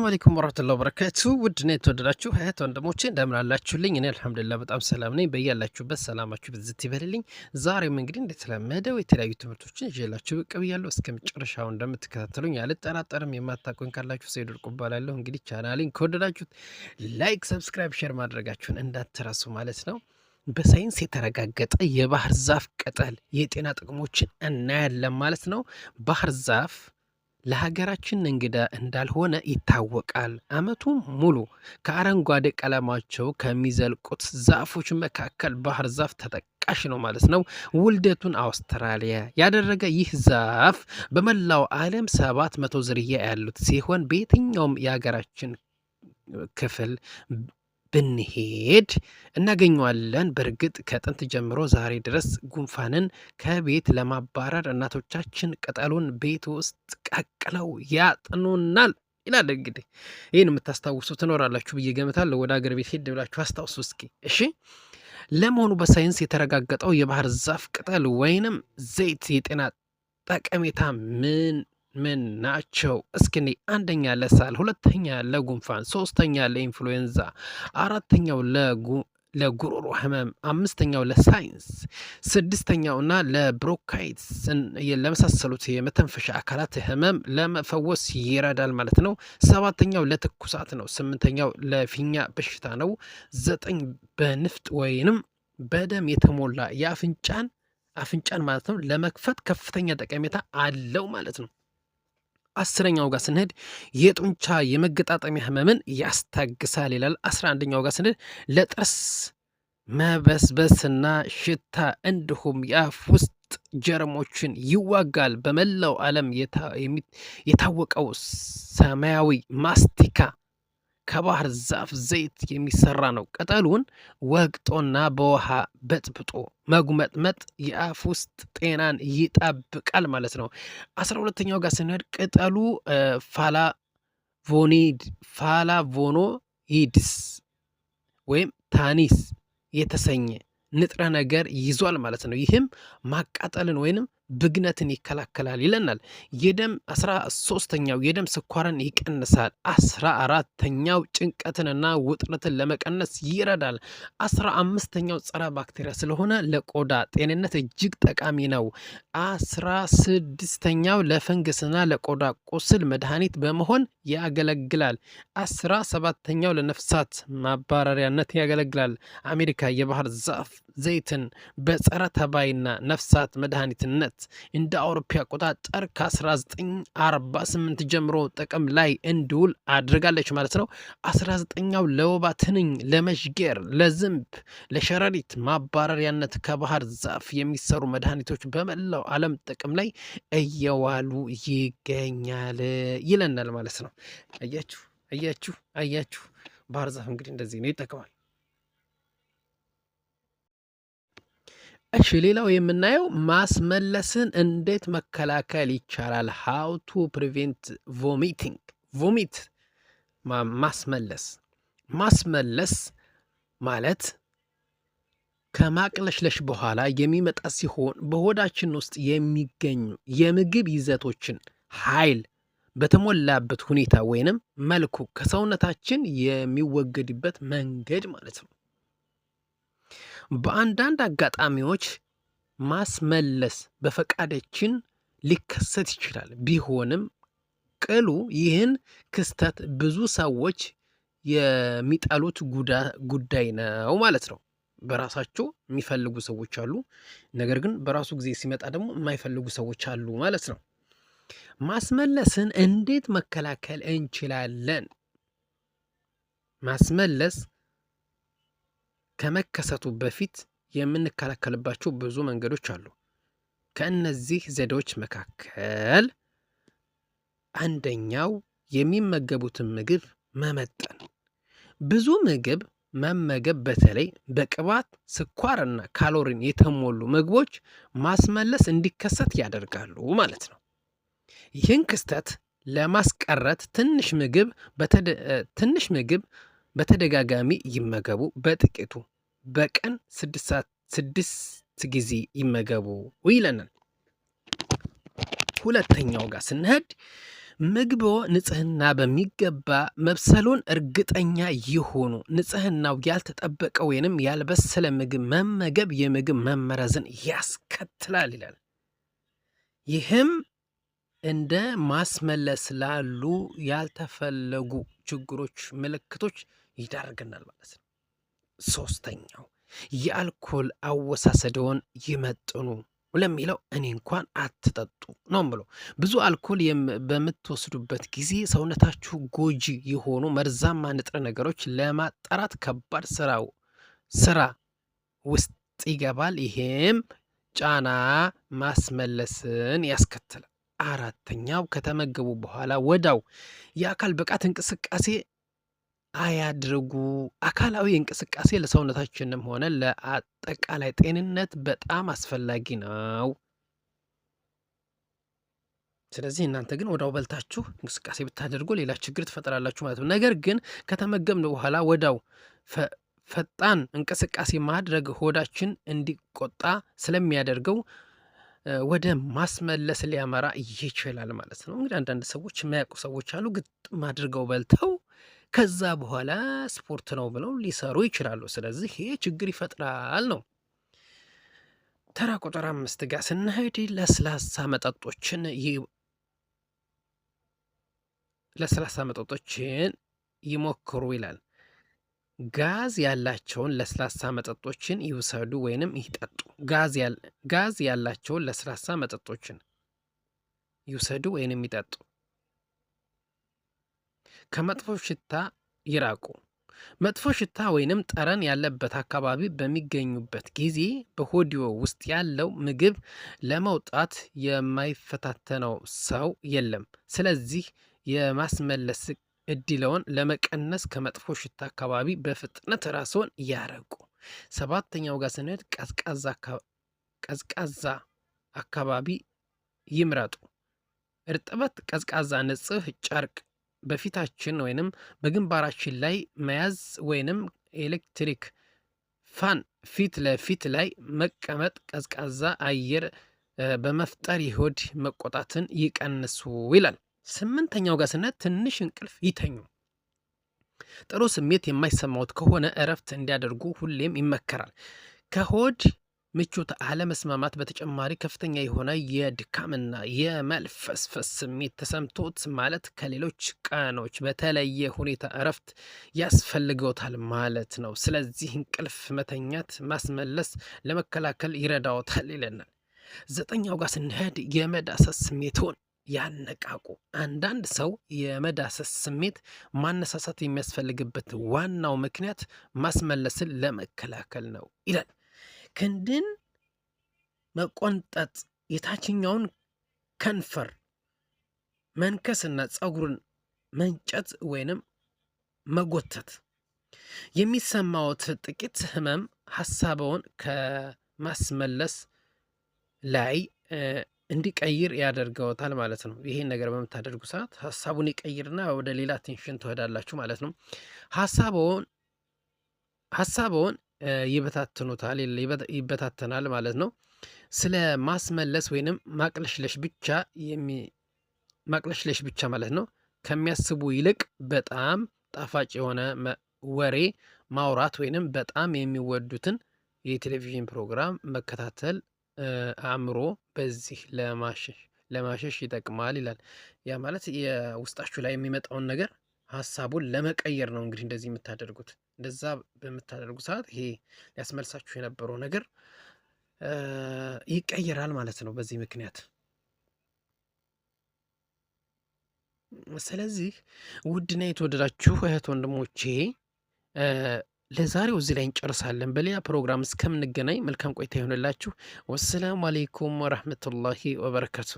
አለይኩም ወራህመቱላሂ ወበረካቱ ውድና የተወደዳችሁ እህት ወንድሞቼ እንደምን አላችሁልኝ? እኔ አልሐምዱሊላህ በጣም ሰላም ነኝ። በያላችሁበት ሰላማችሁ ብዝት ይበልልኝ። ዛሬም እንግዲህ እንደተለመደው የተለያዩ ትምህርቶችን ይዤላችሁ ብቅ ብያለሁ። እስከ መጨረሻው እንደምትከታተሉኝ አልጠራጠርም። የማታውቁኝ ካላችሁ ሰይድ ወርቁ እባላለሁ። እንግዲህ ቻናሌን ከወደዳችሁት ላይክ፣ ሰብስክራይብ፣ ሼር ማድረጋችሁን እንዳትረሱ ማለት ነው። በሳይንስ የተረጋገጠ የባህር ዛፍ ቅጠል የጤና ጥቅሞችን እናያለን ማለት ነው። ባህር ዛፍ ለሀገራችን እንግዳ እንዳልሆነ ይታወቃል። አመቱን ሙሉ ከአረንጓዴ ቀለማቸው ከሚዘልቁት ዛፎች መካከል ባህር ዛፍ ተጠቃሽ ነው ማለት ነው። ውልደቱን አውስትራሊያ ያደረገ ይህ ዛፍ በመላው ዓለም 700 ዝርያ ያሉት ሲሆን በየትኛውም የሀገራችን ክፍል ብንሄድ እናገኘዋለን። በእርግጥ ከጥንት ጀምሮ ዛሬ ድረስ ጉንፋንን ከቤት ለማባረር እናቶቻችን ቅጠሉን ቤት ውስጥ ቀቅለው ያጥኑናል ይላል። እንግዲህ ይህን የምታስታውሱ ትኖራላችሁ ብዬ ገምታለሁ። ወደ ሀገር ቤት ሄድ ብላችሁ አስታውሱ እስኪ። እሺ፣ ለመሆኑ በሳይንስ የተረጋገጠው የባህር ዛፍ ቅጠል ወይንም ዘይት የጤና ጠቀሜታ ምን ናቸው? እስኪ አንደኛ ለሳል፣ ሁለተኛ ለጉንፋን፣ ሶስተኛ ለኢንፍሉዌንዛ፣ አራተኛው ለጉሮሮ ህመም፣ አምስተኛው ለሳይንስ፣ ስድስተኛውና ለብሮንካይትስ ለመሳሰሉት የመተንፈሻ አካላት ህመም ለመፈወስ ይረዳል ማለት ነው። ሰባተኛው ለትኩሳት ነው። ስምንተኛው ለፊኛ በሽታ ነው። ዘጠኝ በንፍጥ ወይንም በደም የተሞላ አፍንጫን ማለት ነው ለመክፈት ከፍተኛ ጠቀሜታ አለው ማለት ነው። አስረኛው ጋር ስንሄድ የጡንቻ የመገጣጠሚያ ህመምን ያስታግሳል ይላል። 11ኛው ጋር ስንሄድ ለጥርስ መበስበስና ሽታ እንዲሁም የአፍ ውስጥ ጀርሞችን ይዋጋል። በመላው ዓለም የታወቀው ሰማያዊ ማስቲካ ከባህር ዛፍ ዘይት የሚሰራ ነው። ቅጠሉን ወቅጦና በውሃ በጥብጦ መጉመጥመጥ የአፍ ውስጥ ጤናን ይጠብቃል ማለት ነው። 12ኛው ጋር ስንሄድ ቅጠሉ ፋላቮኖይድስ ወይም ታኒስ የተሰኘ ንጥረ ነገር ይዟል ማለት ነው። ይህም ማቃጠልን ወይንም ብግነትን ይከላከላል ይለናል። 13ኛው የደም ስኳርን ይቀንሳል። 14ኛው ጭንቀትንና ውጥረትን ለመቀነስ ይረዳል። 15ኛው ጸረ ባክቴሪያ ስለሆነ ለቆዳ ጤንነት እጅግ ጠቃሚ ነው። 16ኛው ለፈንገስና ለቆዳ ቁስል መድኃኒት በመሆን ያገለግላል። 17ኛው ለነፍሳት ማባረሪያነት ያገለግላል። አሜሪካ የባህር ዛፍ ዘይትን በጸረ ተባይና ነፍሳት መድኃኒትነት እንደ አውሮፓ አቆጣጠር ከ1948 ጀምሮ ጥቅም ላይ እንዲውል አድርጋለች ማለት ነው። 19ኛው ለወባ ትንኝ፣ ለመዥገር፣ ለዝንብ፣ ለሸረሪት ማባረሪያነት ከባህር ዛፍ የሚሰሩ መድኃኒቶች በመላው ዓለም ጥቅም ላይ እየዋሉ ይገኛል ይለናል ማለት ነው። አያችሁ ባህር ዛፍ እንግዲህ እንደዚህ ነው ይጠቅማል። እሺ፣ ሌላው የምናየው ማስመለስን እንዴት መከላከል ይቻላል? ሃው ቱ ፕሪቬንት ቮሚት ማስመለስ ማለት ከማቅለሽለሽ በኋላ የሚመጣ ሲሆን በሆዳችን ውስጥ የሚገኙ የምግብ ይዘቶችን ኃይል በተሞላበት ሁኔታ ወይንም መልኩ ከሰውነታችን የሚወገድበት መንገድ ማለት ነው። በአንዳንድ አጋጣሚዎች ማስመለስ በፈቃዳችን ሊከሰት ይችላል። ቢሆንም ቅሉ ይህን ክስተት ብዙ ሰዎች የሚጠሉት ጉዳይ ነው ማለት ነው። በራሳቸው የሚፈልጉ ሰዎች አሉ፣ ነገር ግን በራሱ ጊዜ ሲመጣ ደግሞ የማይፈልጉ ሰዎች አሉ ማለት ነው። ማስመለስን እንዴት መከላከል እንችላለን? ማስመለስ ከመከሰቱ በፊት የምንከላከልባቸው ብዙ መንገዶች አሉ። ከእነዚህ ዘዴዎች መካከል አንደኛው የሚመገቡትን ምግብ መመጠን። ብዙ ምግብ መመገብ በተለይ በቅባት፣ ስኳርና ካሎሪን የተሞሉ ምግቦች ማስመለስ እንዲከሰት ያደርጋሉ ማለት ነው። ይህን ክስተት ለማስቀረት ትንሽ ምግብ በተደጋጋሚ ይመገቡ። በጥቂቱ በቀን 6 ጊዜ ይመገቡ ይለናል። ሁለተኛው ጋር ስንሄድ ምግቦ ንጽህና በሚገባ መብሰሉን እርግጠኛ ይሁኑ። ንጽህናው ያልተጠበቀ ወይንም ያልበሰለ ምግብ መመገብ የምግብ መመረዝን ያስከትላል ይላል። ይህም እንደ ማስመለስ ላሉ ያልተፈለጉ ችግሮች ምልክቶች ይዳርገናል ማለት ነው። ሶስተኛው የአልኮል አወሳሰደውን ይመጥኑ ለሚለው እኔ እንኳን አትጠጡ ነው ብሎ ብዙ አልኮል በምትወስዱበት ጊዜ ሰውነታችሁ ጎጂ የሆኑ መርዛማ ንጥረ ነገሮች ለማጣራት ከባድ ስራ ውስጥ ይገባል። ይሄም ጫና ማስመለስን ያስከትላል። አራተኛው ከተመገቡ በኋላ ወዳው የአካል ብቃት እንቅስቃሴ አያድርጉ። አካላዊ እንቅስቃሴ ለሰውነታችንም ሆነ ለአጠቃላይ ጤንነት በጣም አስፈላጊ ነው። ስለዚህ እናንተ ግን ወዳው በልታችሁ እንቅስቃሴ ብታደርጉ ሌላ ችግር ትፈጥራላችሁ ማለት ነው። ነገር ግን ከተመገብን በኋላ ወዳው ፈጣን እንቅስቃሴ ማድረግ ሆዳችን እንዲቆጣ ስለሚያደርገው ወደ ማስመለስ ሊያመራ ይችላል ማለት ነው። እንግዲህ አንዳንድ ሰዎች የማያውቁ ሰዎች አሉ፣ ግጥም አድርገው በልተው ከዛ በኋላ ስፖርት ነው ብለው ሊሰሩ ይችላሉ። ስለዚህ ይሄ ችግር ይፈጥራል ነው። ተራ ቁጥር 5 ጋር ስንሄድ ለስላሳ መጠጦችን ይሞክሩ ይላል። ጋዝ ያላቸውን ለስላሳ መጠጦችን ይውሰዱ ወይንም ይጠጡ። ጋዝ ያላቸውን ለስላሳ መጠጦችን ይውሰዱ ወይንም ይጠጡ። ከመጥፎ ሽታ ይራቁ። መጥፎ ሽታ ወይንም ጠረን ያለበት አካባቢ በሚገኙበት ጊዜ በሆዲዮ ውስጥ ያለው ምግብ ለመውጣት የማይፈታተነው ሰው የለም። ስለዚህ የማስመለስ እድለውን ለመቀነስ ከመጥፎ ሽታ አካባቢ በፍጥነት ራስዎን ያረቁ። ሰባተኛው ጋር ስንሄድ ቀዝቃዛ አካባቢ ይምረጡ። እርጥበት፣ ቀዝቃዛ ንጹህ ጨርቅ በፊታችን ወይንም በግንባራችን ላይ መያዝ ወይንም ኤሌክትሪክ ፋን ፊት ለፊት ላይ መቀመጥ ቀዝቃዛ አየር በመፍጠር የሆድ መቆጣትን ይቀንሱ ይላል። ስምንተኛው ጋር ስንሄድ ትንሽ እንቅልፍ ይተኙ። ጥሩ ስሜት የማይሰማዎት ከሆነ እረፍት እንዲያደርጉ ሁሌም ይመከራል። ከሆድ ምቾት አለመስማማት በተጨማሪ ከፍተኛ የሆነ የድካምና የመልፈስፈስ ስሜት ተሰምቶት ማለት ከሌሎች ቀኖች በተለየ ሁኔታ እረፍት ያስፈልገውታል ማለት ነው። ስለዚህ እንቅልፍ መተኛት ማስመለስ ለመከላከል ይረዳዎታል ይለናል። ዘጠኛው ጋር ስንሄድ የመዳሰስ ስሜቶን ያነቃቁ። አንዳንድ ሰው የመዳሰስ ስሜት ማነሳሳት የሚያስፈልግበት ዋናው ምክንያት ማስመለስን ለመከላከል ነው ይላል። ክንድን መቆንጠጥ፣ የታችኛውን ከንፈር መንከስና ፀጉርን መንጨት ወይንም መጎተት የሚሰማዎት ጥቂት ህመም ሀሳበውን ከማስመለስ ላይ እንዲቀይር ያደርገውታል ማለት ነው። ይሄን ነገር በምታደርጉ ሰዓት ሀሳቡን ይቀይርና ወደ ሌላ ቴንሽን ትወዳላችሁ ማለት ነው። ሀሳበውን ይበታተናል ማለት ነው። ስለ ማስመለስ ወይንም ማቅለሽለሽ ብቻ ማለት ነው ከሚያስቡ ይልቅ በጣም ጣፋጭ የሆነ ወሬ ማውራት ወይንም በጣም የሚወዱትን የቴሌቪዥን ፕሮግራም መከታተል አእምሮ በዚህ ለማሸሽ ይጠቅማል ይላል። ያ ማለት የውስጣችሁ ላይ የሚመጣውን ነገር ሀሳቡን ለመቀየር ነው። እንግዲህ እንደዚህ የምታደርጉት እንደዛ በምታደርጉ ሰዓት ይሄ ሊያስመልሳችሁ የነበረው ነገር ይቀየራል ማለት ነው በዚህ ምክንያት። ስለዚህ ውድና የተወደዳችሁ እህት ወንድሞቼ ለዛሬው እዚህ ላይ እንጨርሳለን። በሌላ ፕሮግራም እስከምንገናኝ መልካም ቆይታ ይሆንላችሁ። ወሰላሙ አሌይኩም ወረህመቱላሂ ወበረካቱ።